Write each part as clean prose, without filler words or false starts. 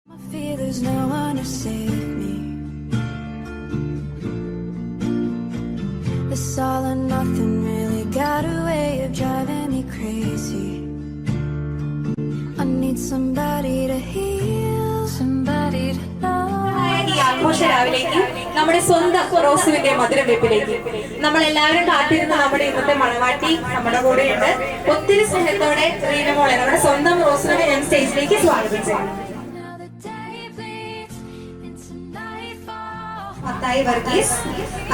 I feel there's no one to save me. This all or nothing really got a way of driving me crazy. I need somebody to heal, somebody to love. ഈ ആഘോഷ രാവിലേക്ക് നമ്മുടെ സ്വന്തം റോസുവിന്റെ മധുരം വെപ്പിലേക്ക് നമ്മളെല്ലാവരും കാത്തിരുന്ന നമ്മുടെ ഇന്നത്തെ മണവാട്ടി നമ്മുടെ കൂടെയുണ്ട്. ഒത്തിരി സ്നേഹത്തോടെ റീനമോളെ നമ്മുടെ സ്വന്തം റോസുവിനെ ഞാൻ സ്റ്റേജിലേക്ക് സ്വാഗതം ചെയ്യുന്നു. മത്തായി വർഗീസ്,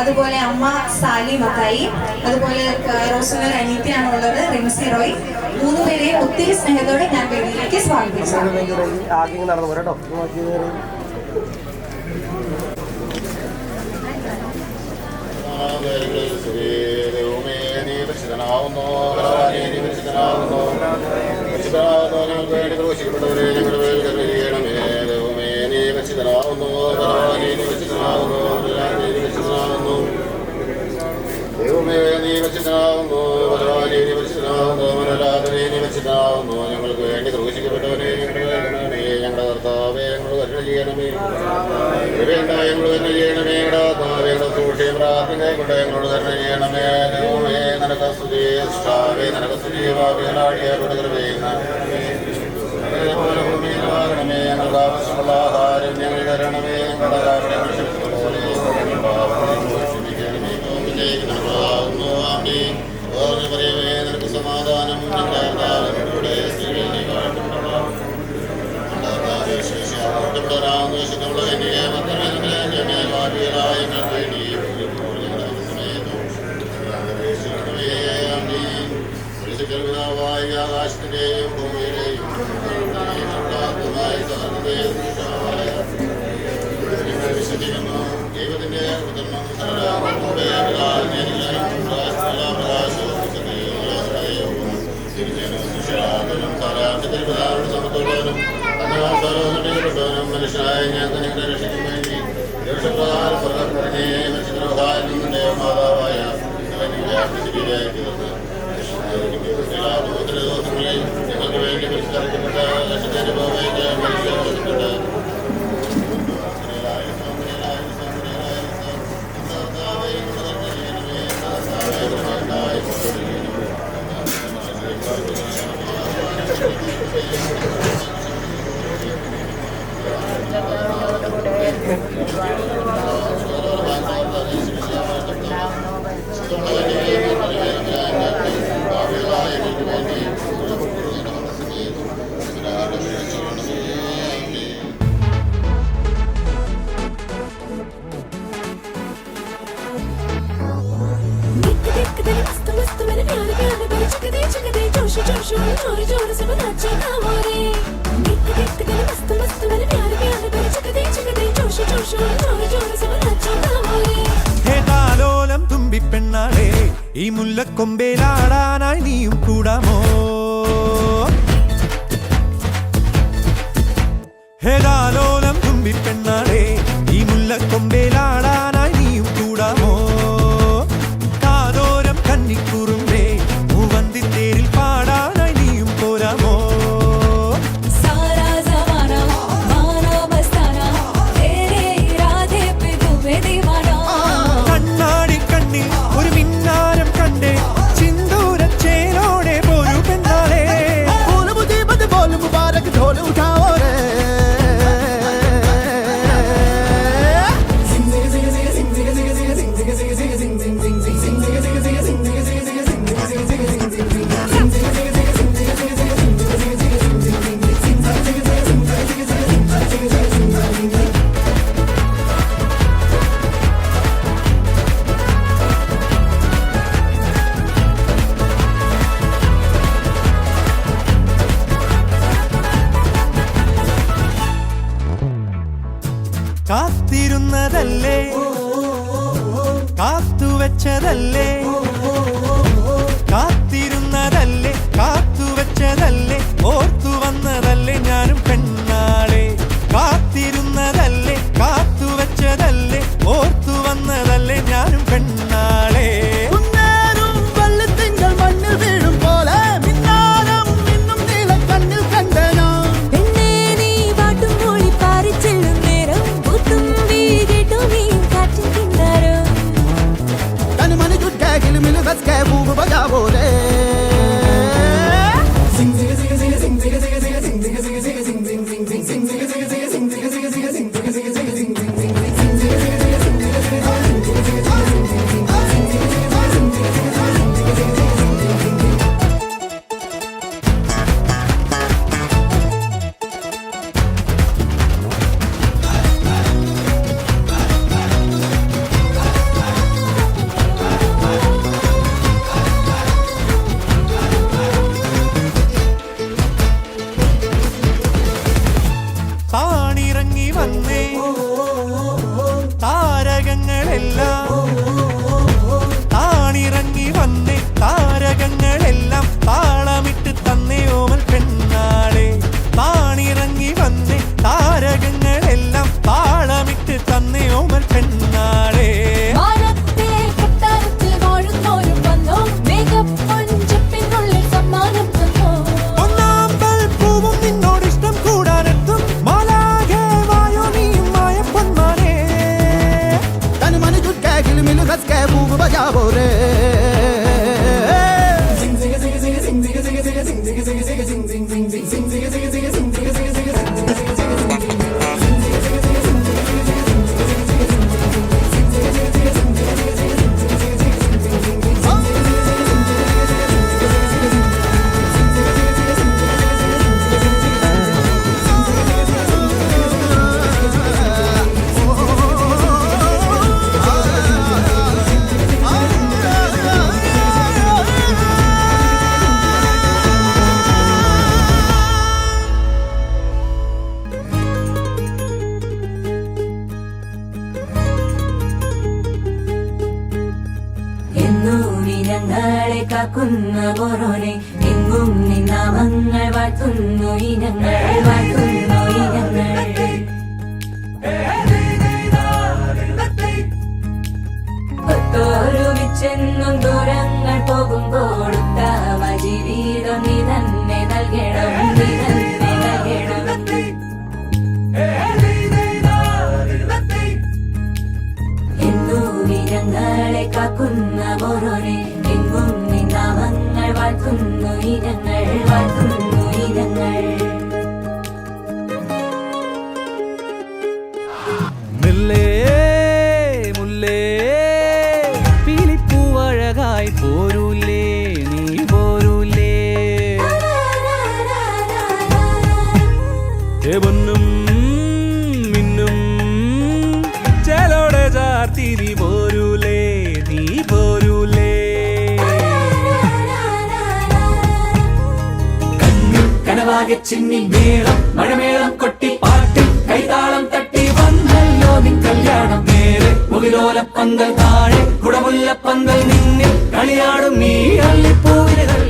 അതുപോലെ അമ്മ സാലി മത്തായി, അതുപോലെ റോസുവിന്റെ അനീതിയാണ് ഉള്ളത് റിൻസി റോയ്. മൂന്നുപേരെയും ഒത്തിരി സ്നേഹത്തോടെ ഞാൻ വേദിയിലേക്ക് സ്വാഗതം ചെയ്യുന്നു. ഞങ്ങൾക്ക് വേണ്ടി ക്രൂശിക്കപ്പെട്ടവരെ ഞങ്ങളുടെ കർത്താവേ ഞങ്ങൾ കരുണ ചെയ്യണമേ. വേണ്ട ഞങ്ങൾ കരുണ ചെയ്യണമേ. ഞങ്ങളുടെ സൂക്ഷിയും പ്രാർത്ഥനയെക്കൊണ്ട് ഞങ്ങളോട് കരുണ ചെയ്യണമേ. ദൈവമേ നിനക്ക് സ്തുതി, സൃഷ്ടാവേ നിനക്ക് സ്തുതി. പാപികളാടിയോട് കൃപ ഭൂമിയിലാകണമേ. ഞങ്ങൾക്ക് ആവശ്യമുള്ള ആഹാരം ഞങ്ങൾ തരണമേ. ഞങ്ങളുടെ കാരണങ്ങൾ ക്ഷമിച്ചതുപോലെ ക്ഷമിക്കണമേ. പറയവേ നിനക്ക് സമാധാനം. ഞങ്ങളുടെ ആകാശത്തിന്റെയും ഭൂമിയുടെയും വിശ്വസിക്കുന്നു. ദൈവത്തിന്റെ സമത്തോടും മനുഷ്യനായ ഞാൻ തന്നെ രക്ഷിക്കും വേണ്ടി മനുഷ്യദ്രോഹായ മാതാവായ ദിവസങ്ങളിൽ ഞങ്ങൾക്ക് വേണ്ടി പരിഷ്കരിക്കപ്പെട്ട ഹേതാലോലം തുമ്പിപ്പെണ്ണാളെ ഈ മുല്ലക്കൊമ്പേലാടാനായി നീയും കൂടാമോ? ഹേതാലോലം തുമ്പിപ്പെണ്ണാളെ ഈ മുല്ലക്കൊമ്പേലാടാനായി നീയും കൂടാമോ? കാതോരം കന്നിക്കുറുമ്പേ മൂവന്തിത്തേരിൽ പാടാനായി നീയും പോരാമോ? കണ്ണാടി കണ്ണിൽ ഒരു മിന്നാരം കണ്ടേ ചിന്തൂരച്ചേരോടെ പോരു പെണ്ണാളെ. കാത്തിരുന്നതല്ലേ കാത്തുവെച്ചതല്ലേ കാത്തിരുന്നതല്ലേ കാത്തുവെച്ചതല്ലേ ഓർത്തു വന്നതല്ലേ ഞാനും പെണ്ണാളെ. കാത്തിരുന്നതല്ലേ കാത്തുവെച്ചതല്ലേ ഓർത്തു വന്നതല്ലേ ഞാനും പെണ്ണാളെ. മണ്ണിൽ വീഴും പോലെ മിന്നാരം ഇന്നും നീല കണ്ണിൽ കണ്ടനോ. പെണ്ണേ നീ പാട്ടും മൂളിപ്പാ വന്നേ താരകങ്ങളെല്ലാം താണിറങ്ങി വന്നേ താരകങ്ങളെല്ലാം താളമിട്ട് തന്നേ ഓമൽ പെണ്ണാളെ താണിറങ്ങി വന്നേ താരകങ്ങളെല്ലാം താളമിട്ട് തന്നേ ഓമൽ പെണ്ണാളെ ഞങ്ങളെ കാക്കുന്ന ബോറോനെ എങ്ങും നിന്നാമങ്ങൾ വാഴ്ത്തുന്നു ഇനങ്ങൾ വാഴ്ത്തുന്നു ഇനങ്ങൾ ഒത്തൊരുമിച്ചെന്നും ദൂരങ്ങൾ പോകുമ്പോൾ ഉത്തമ ജീവിതം നീ തന്നെ നൽകണം നീ തന്നെ നൽകണം എന്നും ഞങ്ങളെ കാക്കുന്ന ബോറോനെ എങ്ങും നിന്നാമങ്ങൾ വാഴ്ത്തുന്നു ഇനങ്ങൾ വാഴ്ത്തുന്നു ഇനങ്ങൾ മുല്ലേ മുല്ലേ പീലിപ്പൂവഴകായി പോരൂലേ നീ പോരൂലേ പൊന്നും മിന്നും ചേലോടെ ചാർത്തിരി പോരൂലേ നീ പോരൂലേ കനവാകെ ചിന്നി മേളം മഴമേളം കൊട്ടി പാട്ട് കൈതാളം തട്ടി വന്നല്ലോ നിൻ കല്യാണം നേരെ മുകിലോലപ്പന്തൽ താഴെ കുടമുല്ലപ്പന്തൽ നിന്നിൽ കളിയാടും നീ അള്ളിപ്പൂവിനുകൾ